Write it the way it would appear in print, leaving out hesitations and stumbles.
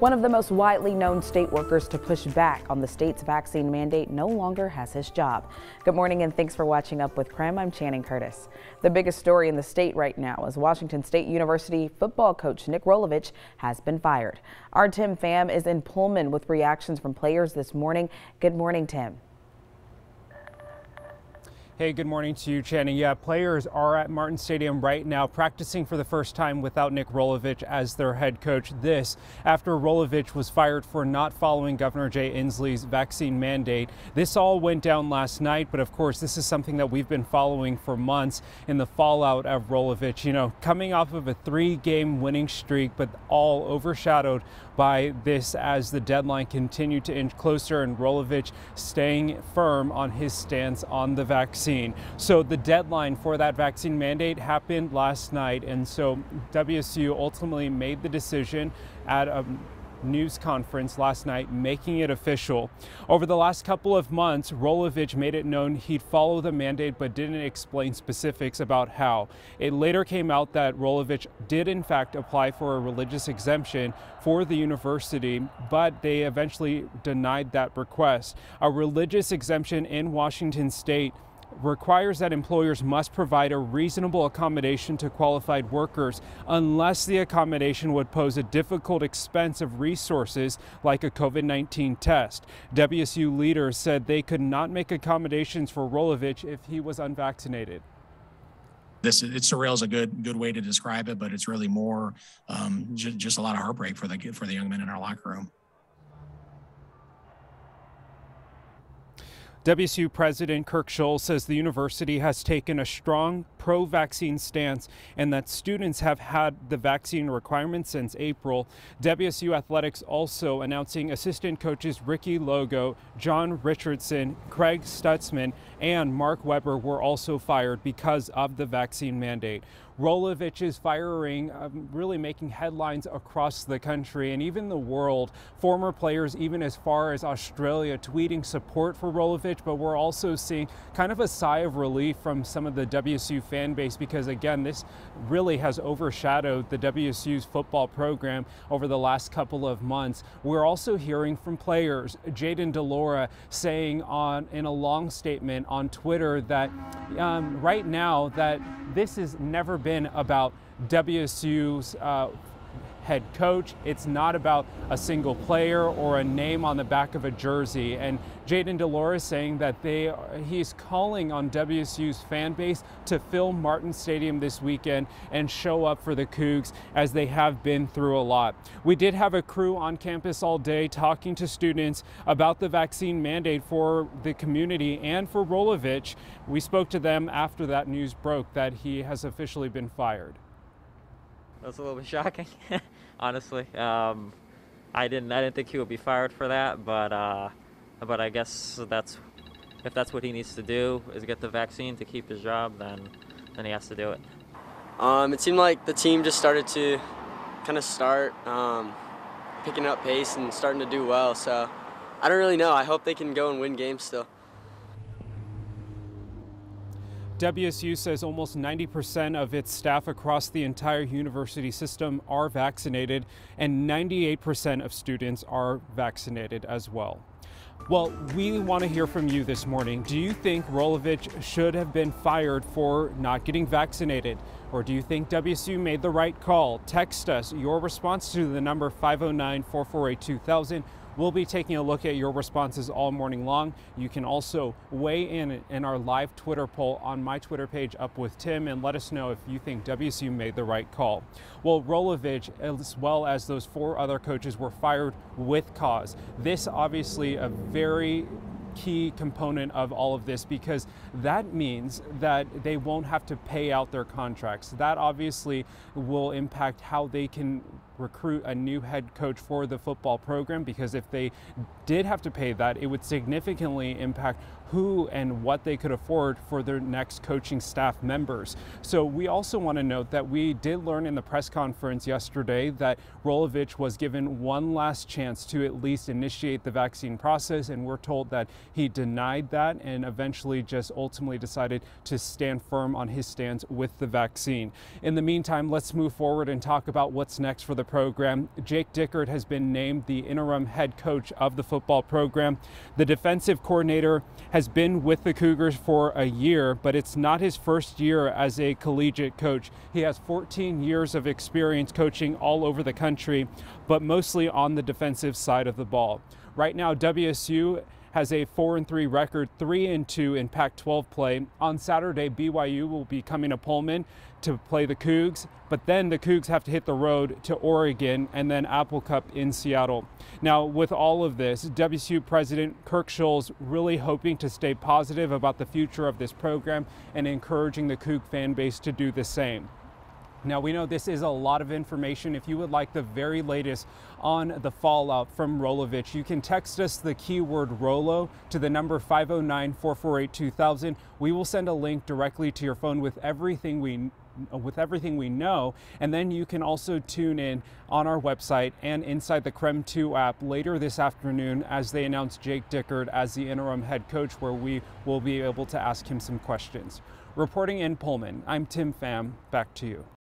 One of the most widely known state workers to push back on the state's vaccine mandate no longer has his job. Good morning and thanks for watching Up with Krem. I'm Channing Curtis. The biggest story in the state right now is Washington State University football coach Nick Rolovich has been fired. Our Tim Pham is in Pullman with reactions from players this morning. Good morning, Tim. Hey, good morning to you, Channing. Yeah, players are at Martin Stadium right now practicing for the first time without Nick Rolovich as their head coach. This after Rolovich was fired for not following Governor Jay Inslee's vaccine mandate. This all went down last night, but of course, this is something that we've been following for months in the fallout of Rolovich. You know, coming off of a 3-game winning streak, but all overshadowed by this as the deadline continued to inch closer and Rolovich staying firm on his stance on the vaccine. So the deadline for that vaccine mandate happened last night, and so WSU ultimately made the decision at a news conference last night, making it official. Over the last couple of months, Rolovich made it known he'd follow the mandate but didn't explain specifics about how. It later came out that Rolovich did in fact apply for a religious exemption for the university, but they eventually denied that request. A religious exemption in Washington State requires that employers must provide a reasonable accommodation to qualified workers unless the accommodation would pose a difficult expense of resources like a COVID-19 test. WSU leaders said they could not make accommodations for Rolovich if he was unvaccinated. It's surreal is a good way to describe it, but it's really more just a lot of heartbreak for the young men in our locker room. WSU President Kirk Schulz says the university has taken a strong pro-vaccine stance and that students have had the vaccine requirement since April. WSU Athletics also announcing assistant coaches Ricky Logo, John Richardson, Craig Stutzman, and Mark Weber were also fired because of the vaccine mandate. Rolovich's firing really making headlines across the country and even the world. Former players, even as far as Australia, tweeting support for Rolovich, but we're also seeing kind of a sigh of relief from some of the WSU fan base because, again, this really has overshadowed the WSU's football program over the last couple of months. We're also hearing from players. Jayden de Laura saying in a long statement on Twitter that right now that this has never been about WSU's head coach. It's not about a single player or a name on the back of a jersey. And Jayden de Laura is saying that he's calling on WSU's fan base to fill Martin Stadium this weekend and show up for the Cougs as they have been through a lot. We did have a crew on campus all day talking to students about the vaccine mandate for the community and for Rolovich. We spoke to them after that news broke that he has officially been fired. That's a little bit shocking, honestly. I didn't think he would be fired for that, but I guess if that's what he needs to do is get the vaccine to keep his job, then he has to do it. It seemed like the team just started to start picking up pace and starting to do well. So I don't really know. I hope they can go and win games still. WSU says almost 90% of its staff across the entire university system are vaccinated, and 98% of students are vaccinated as well. Well, we want to hear from you this morning. Do you think Rolovich should have been fired for not getting vaccinated? Or do you think WSU made the right call? Text us your response to the number 509-448-2000. We'll be taking a look at your responses all morning long. You can also weigh in our live Twitter poll on my Twitter page, Up with Tim, and let us know if you think WSU made the right call. Well, Rolovich, as well as those 4 other coaches, were fired with cause. This obviously a very key component of all of this because that means that they won't have to pay out their contracts. That obviously will impact how they can recruit a new head coach for the football program, because if they did have to pay that, it would significantly impact who and what they could afford for their next coaching staff members. So we also want to note that we did learn in the press conference yesterday that Rolovich was given one last chance to at least initiate the vaccine process, and we're told that he denied that and eventually just ultimately decided to stand firm on his stance with the vaccine. In the meantime, let's move forward and talk about what's next for the the program. Jake Dickert has been named the interim head coach of the football program. The defensive coordinator has been with the Cougars for a year, but it's not his first year as a collegiate coach. He has 14 years of experience coaching all over the country, but mostly on the defensive side of the ball. Right now, WSU has a 4-3 record, 3-2 in Pac-12 play. On Saturday, BYU will be coming to Pullman to play the Cougs, but then the Cougs have to hit the road to Oregon and then Apple Cup in Seattle. Now, with all of this, WSU President Kirk Schulz really hoping to stay positive about the future of this program and encouraging the Coug fan base to do the same. Now, we know this is a lot of information. If you would like the very latest on the fallout from Rolovich, you can text us the keyword Rolo to the number 509-448-2000. We will send a link directly to your phone with everything we know, and then you can also tune in on our website and inside the KREM 2 app later this afternoon as they announce Jake Dickert as the interim head coach, where we will be able to ask him some questions. Reporting in Pullman, I'm Tim Pham. Back to you.